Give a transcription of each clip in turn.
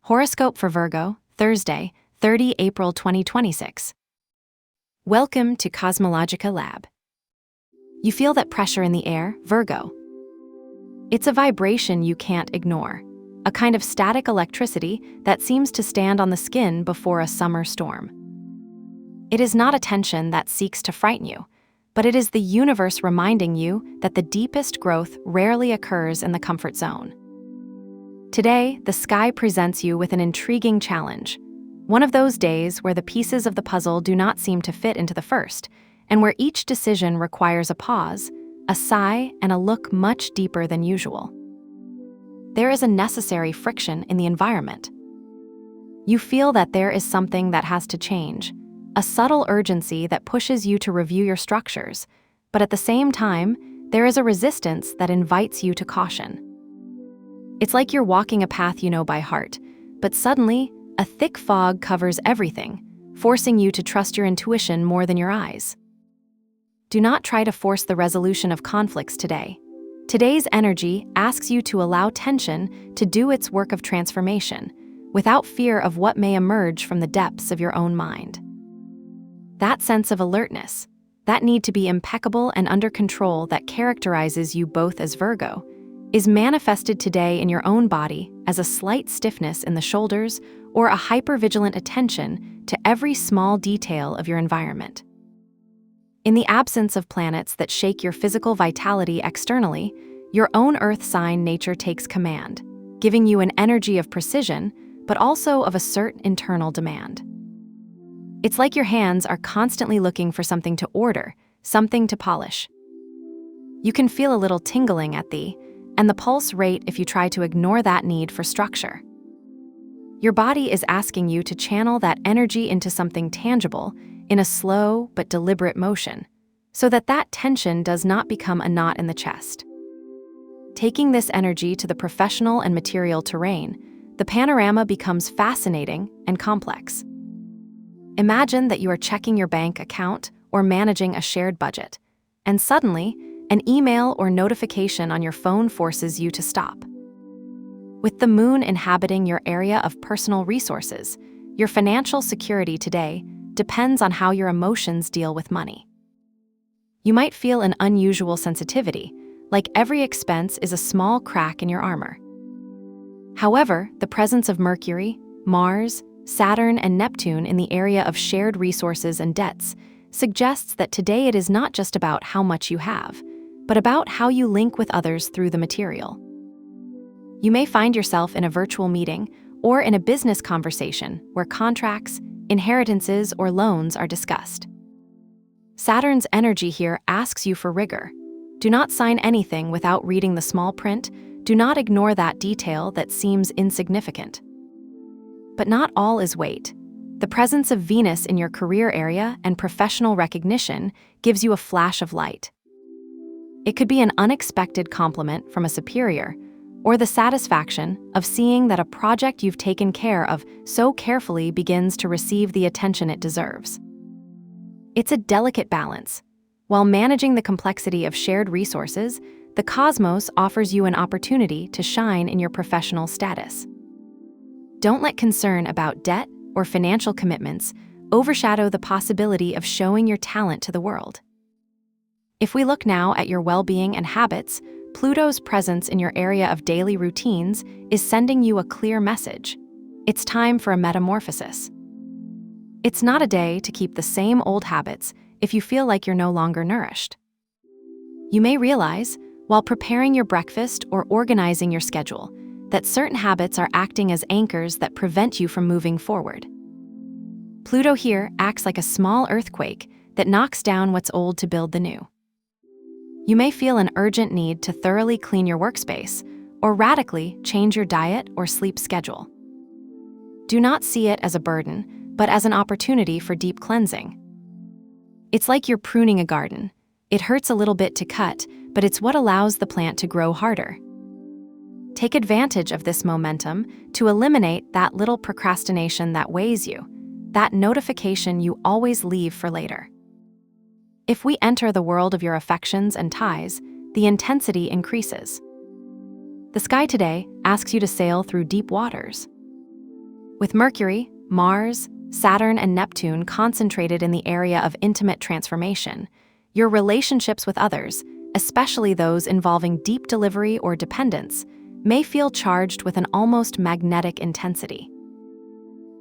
Horoscope for Virgo, Thursday, 30 April 2026. Welcome to CosmologicaLab. You feel that pressure in the air, Virgo? It's a vibration you can't ignore, a kind of static electricity that seems to stand on the skin before a summer storm. It is not a tension that seeks to frighten you, but it is the universe reminding you that the deepest growth rarely occurs in the comfort zone. Today, the sky presents you with an intriguing challenge, one of those days where the pieces of the puzzle do not seem to fit into the first, and where each decision requires a pause, a sigh, and a look much deeper than usual. There is a necessary friction in the environment. You feel that there is something that has to change, a subtle urgency that pushes you to review your structures, but at the same time, there is a resistance that invites you to caution. It's like you're walking a path you know by heart, but suddenly, a thick fog covers everything, forcing you to trust your intuition more than your eyes. Do not try to force the resolution of conflicts today. Today's energy asks you to allow tension to do its work of transformation, without fear of what may emerge from the depths of your own mind. That sense of alertness, that need to be impeccable and under control that characterizes you both as Virgo, is manifested today in your own body as a slight stiffness in the shoulders or a hypervigilant attention to every small detail of your environment. In the absence of planets that shake your physical vitality externally, your own earth sign nature takes command, giving you an energy of precision, but also of a certain internal demand. It's like your hands are constantly looking for something to order, something to polish. You can feel a little tingling at and the pulse rate if you try to ignore that need for structure. Your body is asking you to channel that energy into something tangible in a slow but deliberate motion, so that tension does not become a knot in the chest. Taking this energy to the professional and material terrain, the panorama becomes fascinating and complex. Imagine that you are checking your bank account or managing a shared budget, and suddenly, an email or notification on your phone forces you to stop. With the moon inhabiting your area of personal resources, your financial security today depends on how your emotions deal with money. You might feel an unusual sensitivity, like every expense is a small crack in your armor. However, the presence of Mercury, Mars, Saturn, and Neptune in the area of shared resources and debts suggests that today it is not just about how much you have, but about how you link with others through the material. You may find yourself in a virtual meeting or in a business conversation where contracts, inheritances, or loans are discussed. Saturn's energy here asks you for rigor. Do not sign anything without reading the small print. Do not ignore that detail that seems insignificant. But not all is weight. The presence of Venus in your career area and professional recognition gives you a flash of light. It could be an unexpected compliment from a superior, or the satisfaction of seeing that a project you've taken care of so carefully begins to receive the attention it deserves. It's a delicate balance. While managing the complexity of shared resources, the cosmos offers you an opportunity to shine in your professional status. Don't let concern about debt or financial commitments overshadow the possibility of showing your talent to the world. If we look now at your well-being and habits, Pluto's presence in your area of daily routines is sending you a clear message. It's time for a metamorphosis. It's not a day to keep the same old habits if you feel like you're no longer nourished. You may realize, while preparing your breakfast or organizing your schedule, that certain habits are acting as anchors that prevent you from moving forward. Pluto here acts like a small earthquake that knocks down what's old to build the new. You may feel an urgent need to thoroughly clean your workspace or radically change your diet or sleep schedule. Do not see it as a burden, but as an opportunity for deep cleansing. It's like you're pruning a garden. It hurts a little bit to cut, but it's what allows the plant to grow harder. Take advantage of this momentum to eliminate that little procrastination that weighs you, that notification you always leave for later. If we enter the world of your affections and ties, the intensity increases. The sky today asks you to sail through deep waters. With Mercury, Mars, Saturn, and Neptune concentrated in the area of intimate transformation, your relationships with others, especially those involving deep delivery or dependence, may feel charged with an almost magnetic intensity.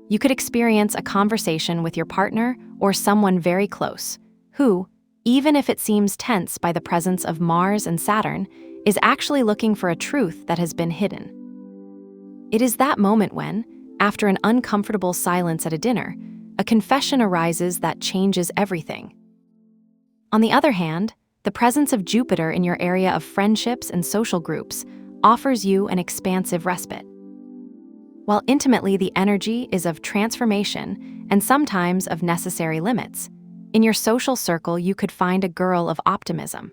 You could experience a conversation with your partner or someone very close, who, even if it seems tense by the presence of Mars and Saturn, is actually looking for a truth that has been hidden. It is that moment when, after an uncomfortable silence at a dinner, a confession arises that changes everything. On the other hand, the presence of Jupiter in your area of friendships and social groups offers you an expansive respite. While intimately the energy is of transformation and sometimes of necessary limits, in your social circle you could find a girl of optimism.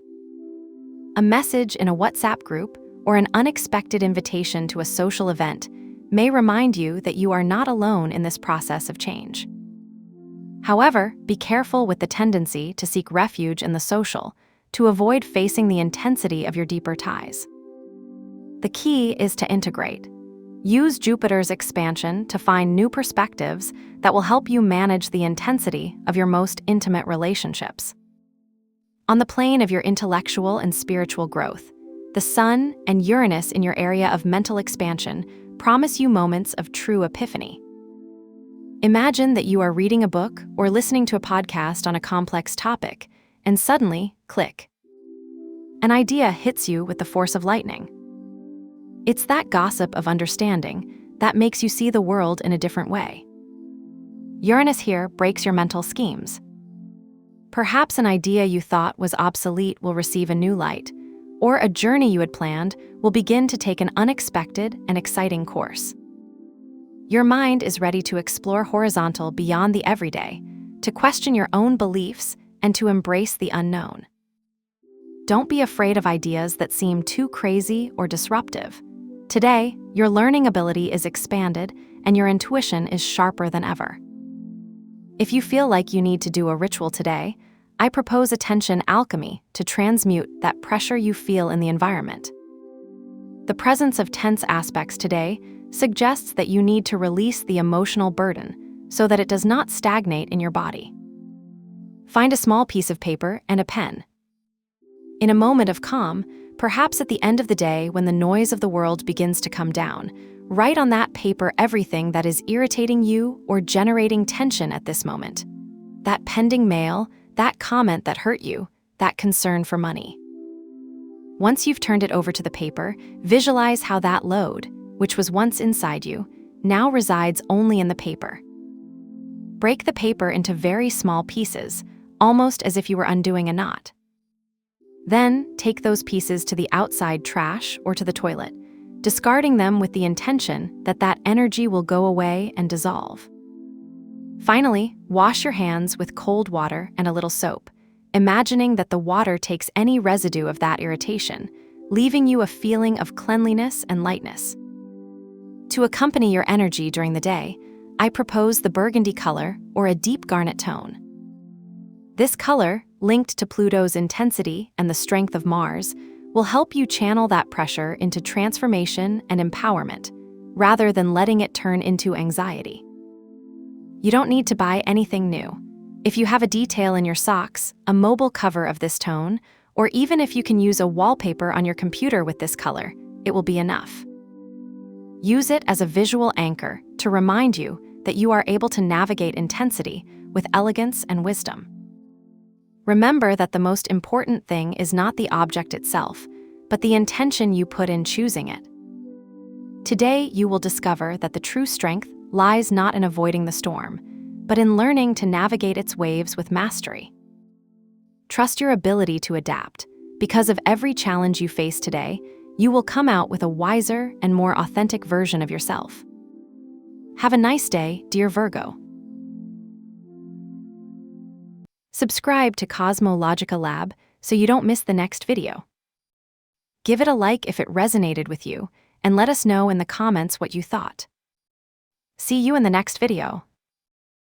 A message in a WhatsApp group or an unexpected invitation to a social event may remind you that you are not alone in this process of change. However, be careful with the tendency to seek refuge in the social to avoid facing the intensity of your deeper ties. The key is to integrate. Use Jupiter's expansion to find new perspectives that will help you manage the intensity of your most intimate relationships. On the plane of your intellectual and spiritual growth, the Sun and Uranus in your area of mental expansion promise you moments of true epiphany. Imagine that you are reading a book or listening to a podcast on a complex topic, and suddenly, click. An idea hits you with the force of lightning. It's that gossip of understanding that makes you see the world in a different way. Uranus here breaks your mental schemes. Perhaps an idea you thought was obsolete will receive a new light, or a journey you had planned will begin to take an unexpected and exciting course. Your mind is ready to explore horizontal beyond the everyday, to question your own beliefs, and to embrace the unknown. Don't be afraid of ideas that seem too crazy or disruptive. Today, your learning ability is expanded and your intuition is sharper than ever. If you feel like you need to do a ritual today, I propose attention alchemy to transmute that pressure you feel in the environment. The presence of tense aspects today suggests that you need to release the emotional burden so that it does not stagnate in your body. Find a small piece of paper and a pen. In a moment of calm, perhaps at the end of the day when the noise of the world begins to come down, write on that paper everything that is irritating you or generating tension at this moment. That pending mail, that comment that hurt you, that concern for money. Once you've turned it over to the paper, visualize how that load, which was once inside you, now resides only in the paper. Break the paper into very small pieces, almost as if you were undoing a knot. Then, take those pieces to the outside trash or to the toilet, discarding them with the intention that that energy will go away and dissolve. Finally, wash your hands with cold water and a little soap, imagining that the water takes any residue of that irritation, leaving you a feeling of cleanliness and lightness. To accompany your energy during the day, I propose the burgundy color or a deep garnet tone. This color, linked to Pluto's intensity and the strength of Mars, will help you channel that pressure into transformation and empowerment, rather than letting it turn into anxiety. You don't need to buy anything new. If you have a detail in your socks, a mobile cover of this tone, or even if you can use a wallpaper on your computer with this color, it will be enough. Use it as a visual anchor to remind you that you are able to navigate intensity with elegance and wisdom. Remember that the most important thing is not the object itself, but the intention you put in choosing it. Today, you will discover that the true strength lies not in avoiding the storm, but in learning to navigate its waves with mastery. Trust your ability to adapt. Because of every challenge you face today, you will come out with a wiser and more authentic version of yourself. Have a nice day, dear Virgo. Subscribe to CosmologicaLab so you don't miss the next video. Give it a like if it resonated with you, and let us know in the comments what you thought. See you in the next video.